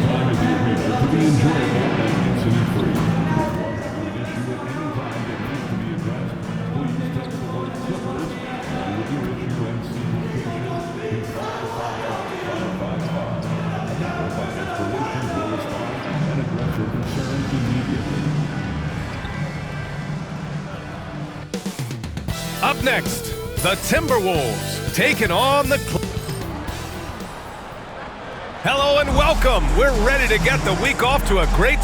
time of the arena to be enjoyable and incident-free. If you have an issue at any time that needs to be addressed, please text the word Clippers with your issue and see location to 555-555. Finance Relations will respond and address your concerns immediately. Up next, the Timberwolves taking on the Hello and welcome. We're ready to get the week off to a great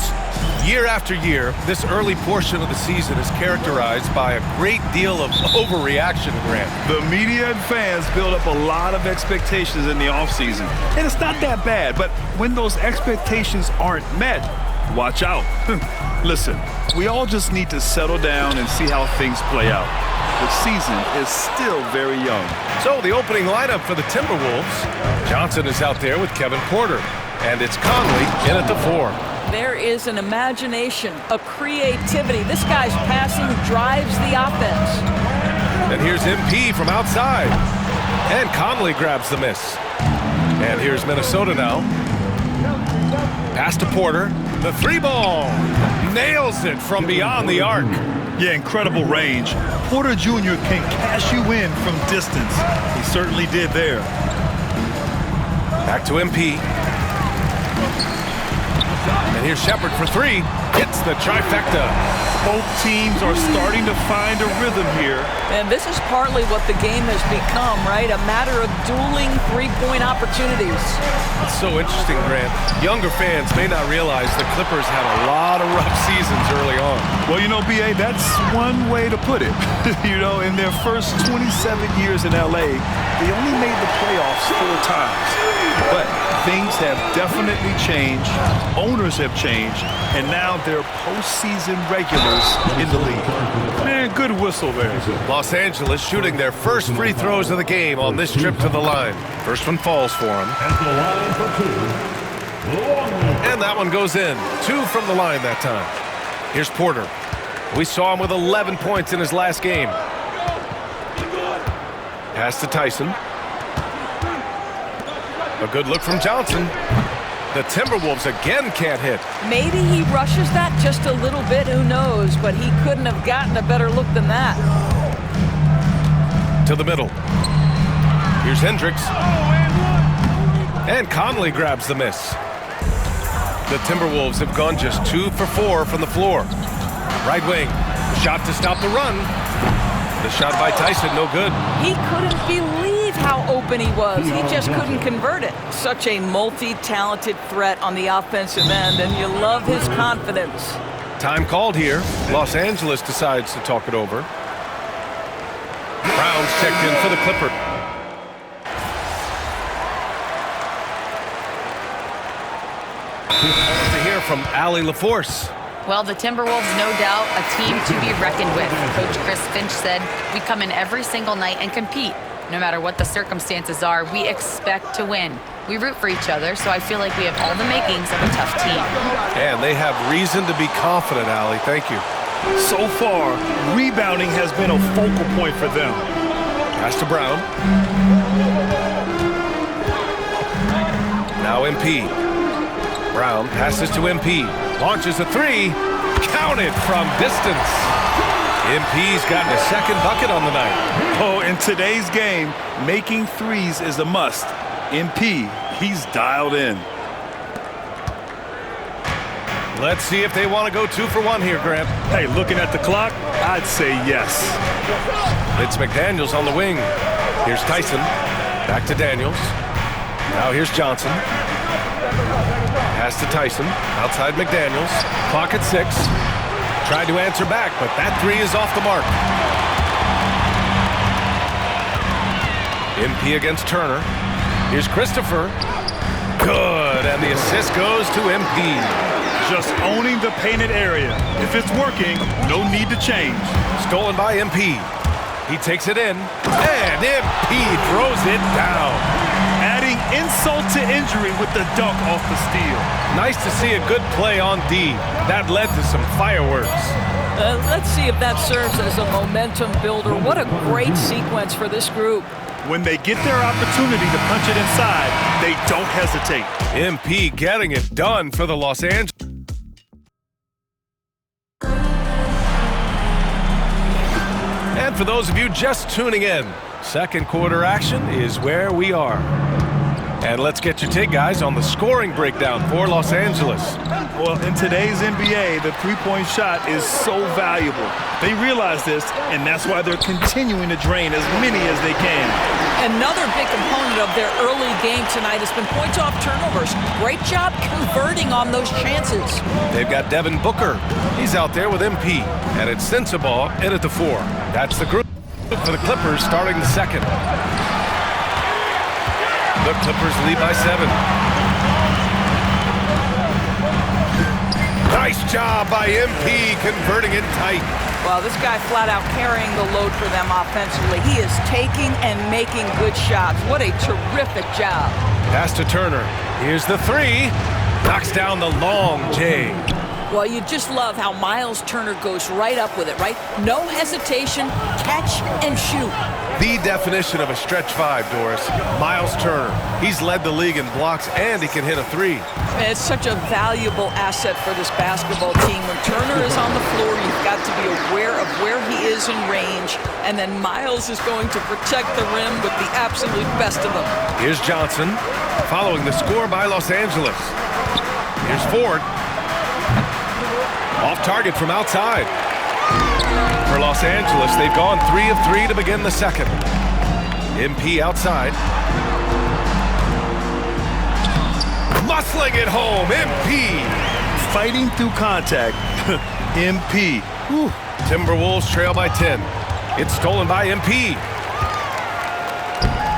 year after year. This early portion of the season is characterized by a great deal of overreaction, Grant. The media and fans build up a lot of expectations in the offseason. And it's not that bad, but when those expectations aren't met, watch out. Listen, we all just need to settle down and see how things play out. The season is still very young. So the opening lineup for the Timberwolves, Johnson is out there with Kevin Porter, and it's Conley in at the 4. There is an imagination, a creativity. This guy's passing drives the offense. And here's MP from outside, and Conley grabs the miss. And here's Minnesota now. Pass to Porter, the 3-ball, nails it from beyond the arc. Yeah, incredible range. Porter Jr. can cash you in from distance. He certainly did there. Back to MP. And here's Shepard for 3. Hits the trifecta. Both teams are starting to find a rhythm here. And this is partly what the game has become, right? A matter of dueling three-point opportunities. It's so interesting, Grant. Younger fans may not realize the Clippers had a lot of rough seasons early on. Well, you know, B.A., that's one way to put it. You know, in their first 27 years in L.A., they only made the playoffs 4 times. But things have definitely changed. Owners have changed. And now they're postseason regulars in the league. Man, good whistle there. Los Angeles shooting their first free throws of the game on this trip to the line. First one falls for him. And that one goes in. 2 from the line that time. Here's Porter. We saw him with 11 points in his last game. Pass to Tyson. A good look from Johnson. The Timberwolves again can't hit. Maybe he rushes that just a little bit, who knows, but he couldn't have gotten a better look than that. To the middle. Here's Hendricks. And Conley grabs the miss. The Timberwolves have gone just 2 for 4 from the floor. Right wing. The shot to stop the run. The shot by Tyson, no good. He couldn't believe how open he was. He just couldn't convert it. Such a multi-talented threat on the offensive end, and you love his confidence. Time called here. Los Angeles decides to talk it over. Brown's checked in for the Clipper. To hear from Allie LaForce. Well, the Timberwolves, no doubt, a team to be reckoned with. Coach Chris Finch said, we come in every single night and compete. No matter what the circumstances are, we expect to win. We root for each other, so I feel like we have all the makings of a tough team. And they have reason to be confident, Allie. Thank you. So far, rebounding has been a focal point for them. Pass to Brown. Now MP. Brown passes to MP. Launches a 3. Counted from distance. MP's gotten a second bucket on the night. Oh, in today's game, making threes is a must. MP, he's dialed in. Let's see if they want to go 2 for 1 here, Grant. Hey, looking at the clock, I'd say yes. It's McDaniels on the wing. Here's Tyson. Back to Daniels. Now here's Johnson. Pass to Tyson. Outside McDaniels. Clock at 6. Tried to answer back, but that 3 is off the mark. MP against Turner. Here's Christopher. Good, and the assist goes to MP. Just owning the painted area. If it's working, no need to change. Stolen by MP. He takes it in, and MP throws it down. Adding insult to injury with the dunk off the steal. Nice to see a good play on D. That led to some fireworks. Let's see if that serves as a momentum builder. What a great sequence for this group. When they get their opportunity to punch it inside, they don't hesitate. MP getting it done for the Los Angeles. And for those of you just tuning in, second quarter action is where we are. And let's get your take, guys, on the scoring breakdown for Los Angeles. Well, in today's NBA, the three-point shot is so valuable. They realize this, and that's why they're continuing to drain as many as they can. Another big component of their early game tonight has been points off turnovers. Great job converting on those chances. They've got Devin Booker. He's out there with MP. And it's Sensabaugh in at the 4. That's the group for the Clippers starting the second. The Clippers lead by 7. Nice job by MP converting it tight. Well, this guy flat out carrying the load for them offensively. He is taking and making good shots. What a terrific job. Pass to Turner. Here's the 3. Knocks down the long J. Well, you just love how Miles Turner goes right up with it, right? No hesitation, catch and shoot. The definition of a stretch 5, Doris. Miles Turner. He's led the league in blocks, and he can hit a 3. And it's such a valuable asset for this basketball team. When Turner is on the floor, you've got to be aware of where he is in range, and then Miles is going to protect the rim with the absolute best of them. Here's Johnson, following the score by Los Angeles. Here's Ford. Off target from outside. For Los Angeles, they've gone 3 of 3 to begin the second. MP outside. Muscling it home, MP. Fighting through contact, MP. Whew. Timberwolves trail by 10. It's stolen by MP.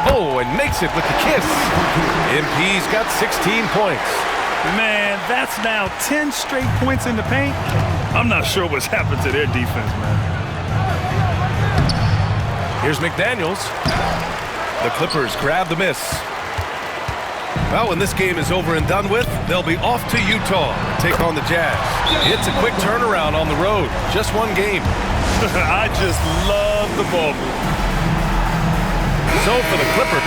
Oh, and makes it with the kiss. MP's got 16 points. Man, that's now 10 straight points in the paint. I'm not sure what's happened to their defense, man. Here's McDaniels. The Clippers grab the miss. Well, when this game is over and done with, they'll be off to Utah to take on the Jazz. It's a quick turnaround on the road. Just one game. I just love the ball move. So for the Clippers.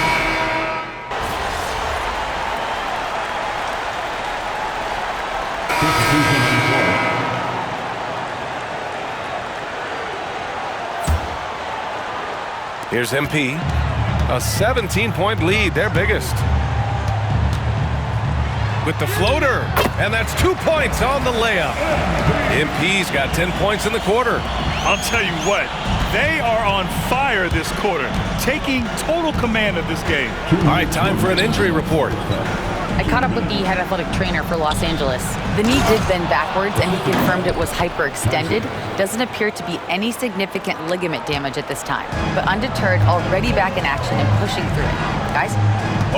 Here's MP. A 17-point lead, their biggest. With the floater, and that's 2 points on the layup. MP's got 10 points in the quarter. I'll tell you what, they are on fire this quarter, taking total command of this game. All right, time for an injury report. I caught up with the head athletic trainer for Los Angeles. The knee did bend backwards, and he confirmed it was hyperextended. Doesn't appear to be any significant ligament damage at this time, but undeterred, already back in action and pushing through it. Guys?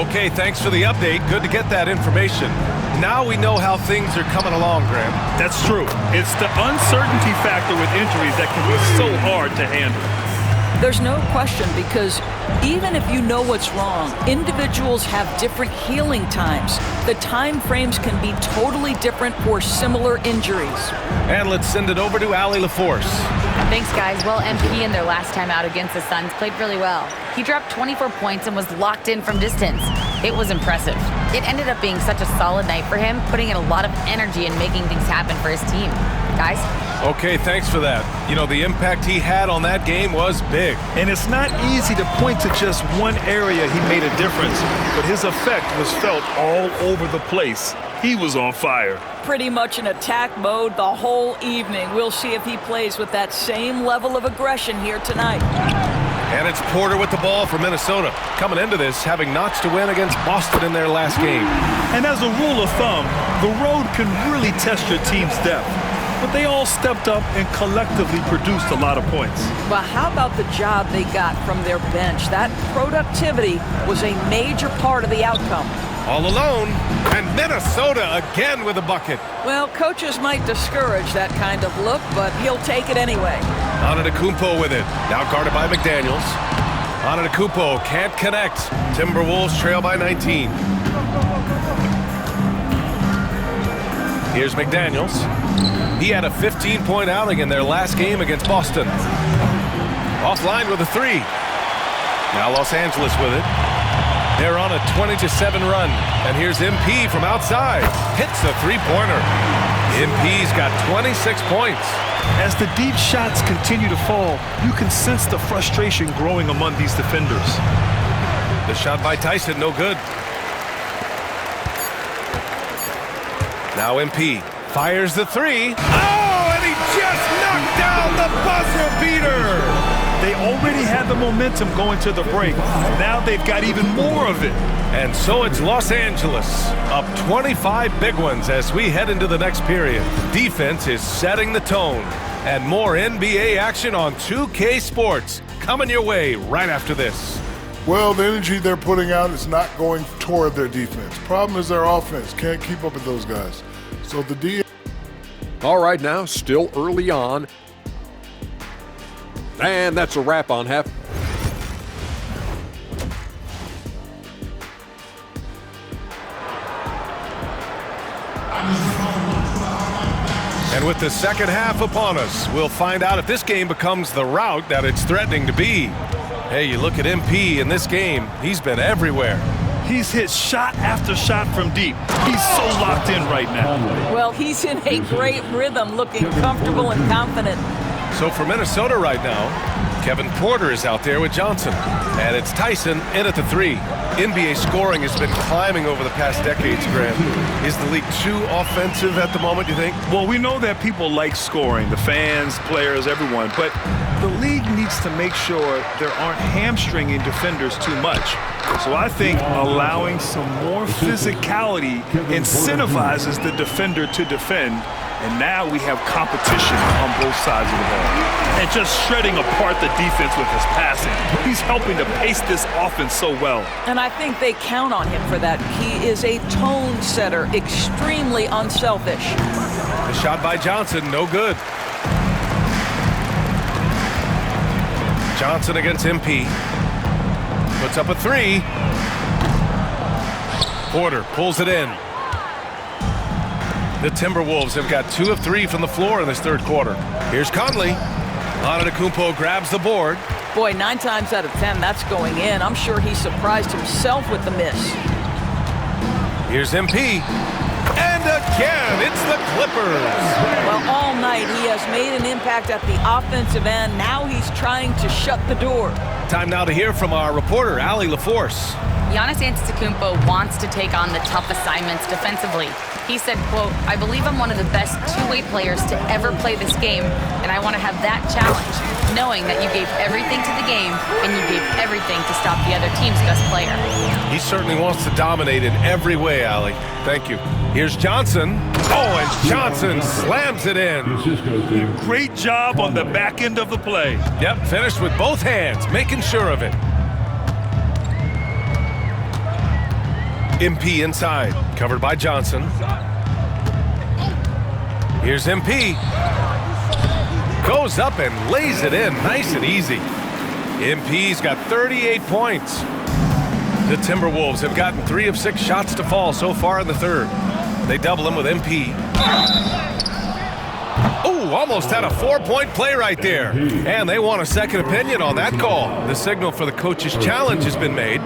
Okay, thanks for the update. Good to get that information. Now we know how things are coming along, Graham. That's true. It's the uncertainty factor with injuries that can be so hard to handle. There's no question, because even if you know what's wrong, individuals have different healing times. The time frames can be totally different for similar injuries. And let's send it over to Allie LaForce. Thanks, guys. Well, MP in their last time out against the Suns played really well. He dropped 24 points and was locked in from distance. It was impressive. It ended up being such a solid night for him, putting in a lot of energy and making things happen for his team. Guys? Okay, thanks for that. You know, the impact he had on that game was big. And it's not easy to point to just one area he made a difference, but his effect was felt all over the place. He was on fire. Pretty much in attack mode the whole evening. We'll see if he plays with that same level of aggression here tonight. And it's Porter with the ball for Minnesota. Coming into this, having notched a win against Boston in their last game. And as a rule of thumb, the road can really test your team's depth. But they all stepped up and collectively produced a lot of points. Well, how about the job they got from their bench? That productivity was a major part of the outcome. All alone, and Minnesota again with a bucket. Well, coaches might discourage that kind of look, but he'll take it anyway. Antetokounmpo with it. Now guarded by McDaniels. Antetokounmpo can't connect. Timberwolves trail by 19. Here's McDaniels. He had a 15-point outing in their last game against Boston. Offline with a 3. Now Los Angeles with it. They're on a 20-7 run. And here's MP from outside. Hits a three-pointer. MP's got 26 points. As the deep shots continue to fall, you can sense the frustration growing among these defenders. The shot by Tyson, no good. Now MP fires the three. Oh, and he just knocked down the buzzer beater. They already had the momentum going to the break. Now they've got even more of it. And so it's Los Angeles, up 25 big ones as we head into the next period. Defense is setting the tone. And more NBA action on 2K Sports coming your way right after this. Well, the energy they're putting out is not going toward their defense. Problem is their offense can't keep up with those guys. So the D. All right, now, still early on. And that's a wrap on half. And with the second half upon us, we'll find out if this game becomes the rout that it's threatening to be. Hey, you look at MP in this game, he's been everywhere. He's hit shot after shot from deep. He's so locked in right now. Well, he's in a great rhythm, looking comfortable and confident. So for Minnesota right now, Kevin Porter is out there with Johnson. And it's Tyson in at the three. NBA scoring has been climbing over the past decades, Grant. Is the league too offensive at the moment, you think? Well, we know that people like scoring, the fans, players, everyone, but the league needs to make sure there aren't hamstringing defenders too much. So I think allowing some more physicality incentivizes the defender to defend, and now we have competition on both sides of the ball. And just shredding apart the defense with his passing. He's helping to pace this offense so well. And I think they count on him for that. He is a tone setter, extremely unselfish. The shot by Johnson, no good. Johnson against MP. Puts up a three. Porter pulls it in. The Timberwolves have got 2 of 3 from the floor in this third quarter. Here's Conley. Antetokounmpo grabs the board. Boy, 9 times out of 10, that's going in. I'm sure he surprised himself with the miss. Here's MP. And again, it's the Clippers. Well, all night he has made an impact at the offensive end. Now he's trying to shut the door. Time now to hear from our reporter, Allie LaForce. Giannis Antetokounmpo wants to take on the tough assignments defensively. He said, quote, "I believe I'm one of the best two-way players to ever play this game, and I want to have that challenge, knowing that you gave everything to the game and you gave everything to stop the other team's best player." He certainly wants to dominate in every way, Allie. Thank you. Here's Johnson. Oh, and Johnson slams it in. Great job on the back end of the play. Yep, finished with both hands, making sure of it. MP inside, covered by Johnson. Here's MP. Goes up and lays it in, nice and easy. MP's got 38 points. The Timberwolves have gotten 3 of 6 shots to fall so far in the third. They double him with MP. Oh, almost had a 4-point play right there. And they want a second opinion on that call. The signal for the coach's challenge has been made.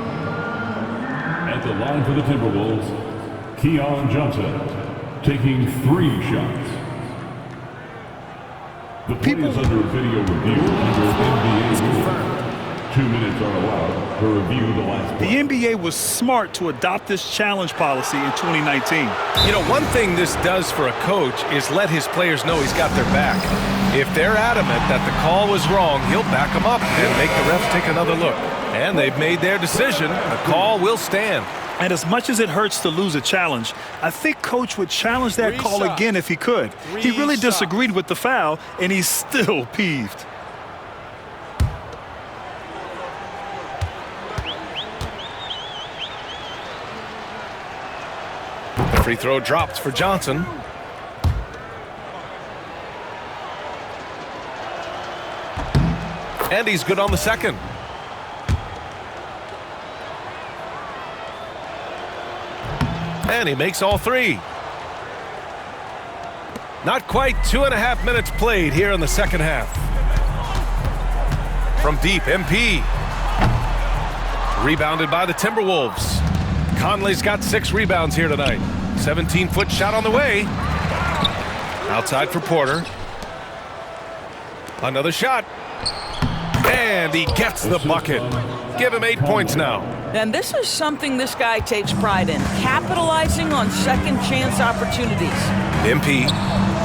At the line for the Timberwolves, Keon Johnson taking 3 shots. The play is under video review under NBA rules. 2 minutes are allowed to review the last play. The NBA was smart to adopt this challenge policy in 2019. You know, one thing this does for a coach is let his players know he's got their back. If they're adamant that the call was wrong, he'll back them up and make the refs take another look. And they've made their decision. The call will stand. And as much as it hurts to lose a challenge, I think Coach would challenge that call again if he could. He really disagreed with the foul, and he's still peeved. The free throw dropped for Johnson. And he's good on the second. And he makes all 3. Not quite 2.5 minutes played here in the second half. From deep, MP. Rebounded by the Timberwolves. Conley's got 6 rebounds here tonight. 17-foot shot on the way. Outside for Porter. Another shot. And he gets the bucket. Give him 8 points now. And this is something this guy takes pride in, capitalizing on second chance opportunities. MP.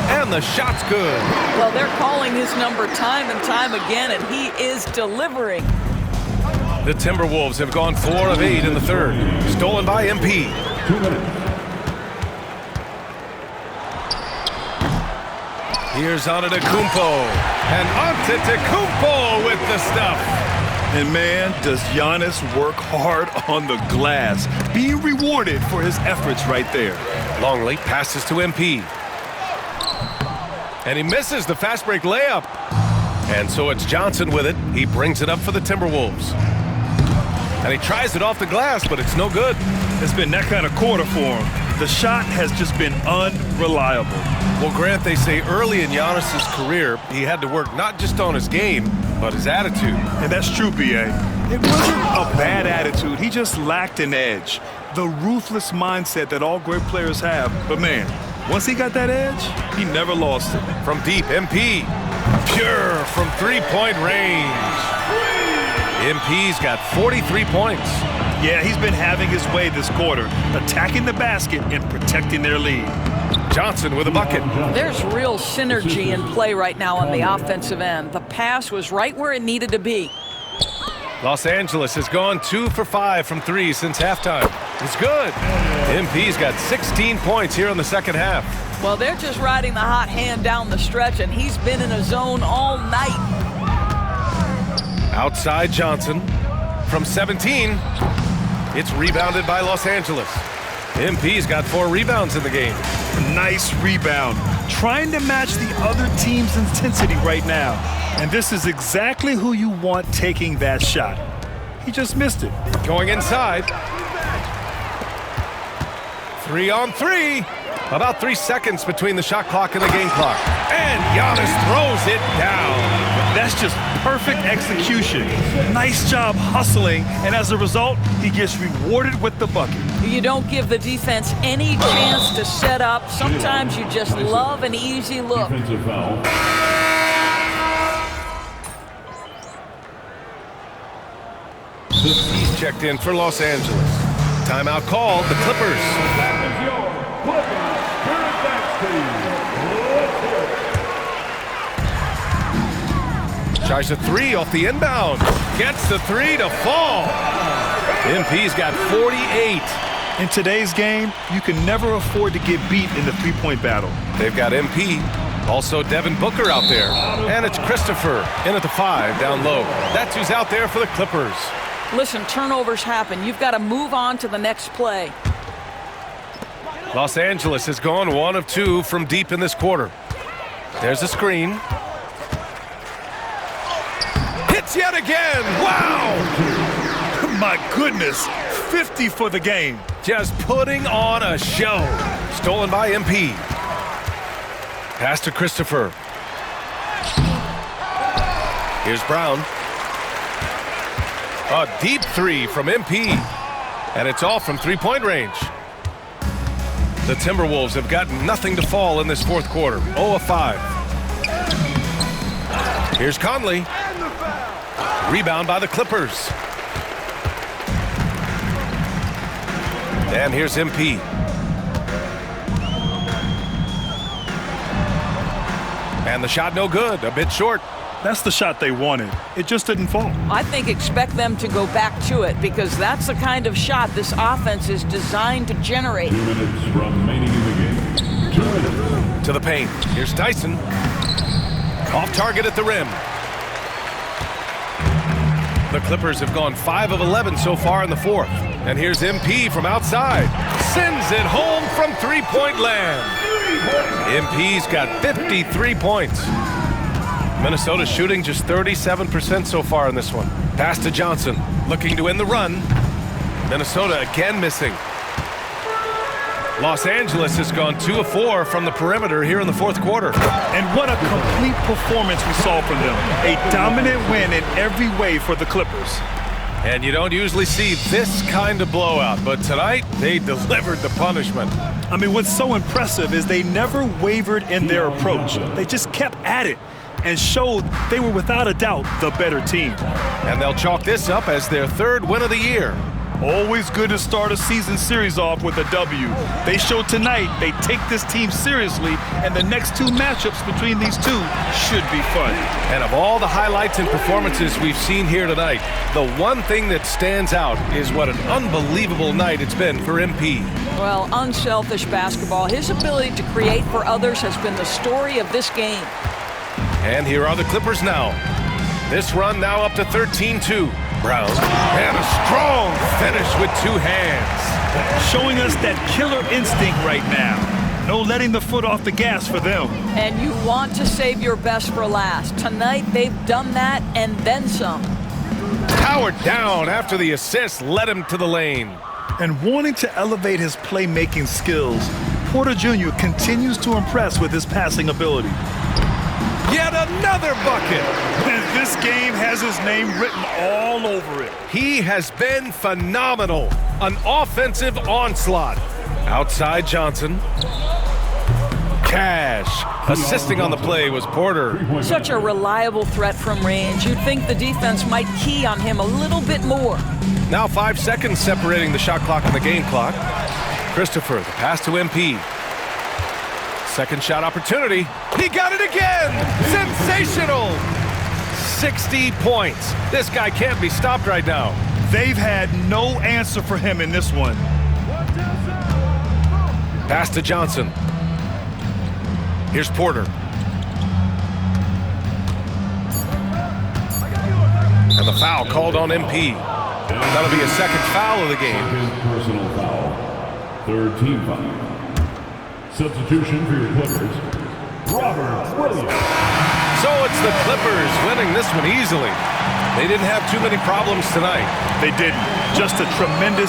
And the shot's good. Well, they're calling his number time and time again, and he is delivering. The Timberwolves have gone 4 of 8 in the third. Stolen by MP. 2 minutes. Here's Antetokounmpo. And Antetokounmpo with the stuff. And man, does Giannis work hard on the glass. Being rewarded for his efforts right there. Longley passes to MP. And he misses the fast break layup. And so it's Johnson with it. He brings it up for the Timberwolves. And he tries it off the glass, but it's no good. It's been that kind of quarter for him. The shot has just been unreliable. Well, Grant, they say early in Giannis's career, he had to work not just on his game, but his attitude. And that's true, B.A. It wasn't a bad attitude. He just lacked an edge. The ruthless mindset that all great players have. But man, once he got that edge, he never lost it. From deep, MP. Pure from three-point range. MP's got 43 points. Yeah, he's been having his way this quarter, attacking the basket and protecting their lead. Johnson with a bucket. There's real synergy in play right now on the offensive end. The pass was right where it needed to be. Los Angeles has gone 2 for 5 from 3 since halftime. It's good. MP's got 16 points here in the second half. Well, they're just riding the hot hand down the stretch, and he's been in a zone all night. Outside Johnson. From 17, it's rebounded by Los Angeles. MP's got 4 rebounds in the game. Nice rebound. Trying to match the other team's intensity right now. And this is exactly who you want taking that shot. He just missed it. Going inside. 3 on 3. About 3 seconds between the shot clock and the game clock. And Giannis throws it down. That's just perfect execution. Nice job hustling, and as a result, he gets rewarded with the bucket. You don't give the defense any chance to set up. Sometimes you just love an easy look. Defensive foul. He's checked in for Los Angeles. Timeout called, the Clippers. That is your Clippers. Turn back to Tries a 3 off the inbound. Gets the 3 to fall. MP's got 48. In today's game, you can never afford to get beat in the three-point battle. They've got MP. Also Devin Booker out there. And it's Christopher in at the 5 down low. That's who's out there for the Clippers. Listen, turnovers happen. You've got to move on to the next play. Los Angeles has gone 1 of 2 from deep in this quarter. There's a screen. Hits yet again. Wow! My goodness, 50 for the game. Just putting on a show. Stolen by MP. Pass to Christopher. Here's Brown. A deep 3 from MP. And it's all from three-point range. The Timberwolves have got nothing to fall in this fourth quarter. 0 of 5. Here's Conley. Rebound by the Clippers. And here's MP. And the shot no good, a bit short. That's the shot they wanted. It just didn't fall. I think expect them to go back to it because that's the kind of shot this offense is designed to generate. 2 minutes remaining in the game. 2 minutes. To the paint. Here's Dyson. Off target at the rim. The Clippers have gone 5 of 11 so far in the fourth. And here's MP from outside. Sends it home from three-point land. MP's got 53 points. Minnesota shooting just 37% so far in this one. Pass to Johnson, looking to end the run. Minnesota again missing. Los Angeles has gone 2 of 4 from the perimeter here in the fourth quarter. And what a complete performance we saw from them. A dominant win in every way for the Clippers. And you don't usually see this kind of blowout, but tonight they delivered the punishment. I mean, what's so impressive is they never wavered in their approach. They just kept at it and showed they were without a doubt the better team. And they'll chalk this up as their third win of the year. Always good to start a season series off with a W. They showed tonight they take this team seriously, and the next two matchups between these two should be fun. And of all the highlights and performances we've seen here tonight, the one thing that stands out is what an unbelievable night it's been for MP. Well, unselfish basketball. His ability to create for others has been the story of this game. And here are the Clippers now. This run now up to 13-2. Brown, and a strong finish with two hands. Showing us that killer instinct right now. No letting the foot off the gas for them. And you want to save your best for last. Tonight, they've done that and then some. Powered down after the assist led him to the lane. And wanting to elevate his playmaking skills, Porter Jr. continues to impress with his passing ability. Yet another bucket. And this game has his name written all over it. He has been phenomenal. An offensive onslaught. Outside Johnson. Cash. Assisting on the play was Porter. Such a reliable threat from range. You'd think the defense might key on him a little bit more. Now 5 seconds separating the shot clock and the game clock. Christopher, the pass to MP. Second shot opportunity. He got it again! Sensational! 60 points. This guy can't be stopped right now. They've had no answer for him in this one. Pass to Johnson. Here's Porter. And the foul called on MP. That'll be a second foul of the game. Second personal foul. Third team foul. Substitution for your Clippers, Robert Williams. So it's the Clippers winning this one easily. They didn't have too many problems tonight. They didn't. Just a tremendous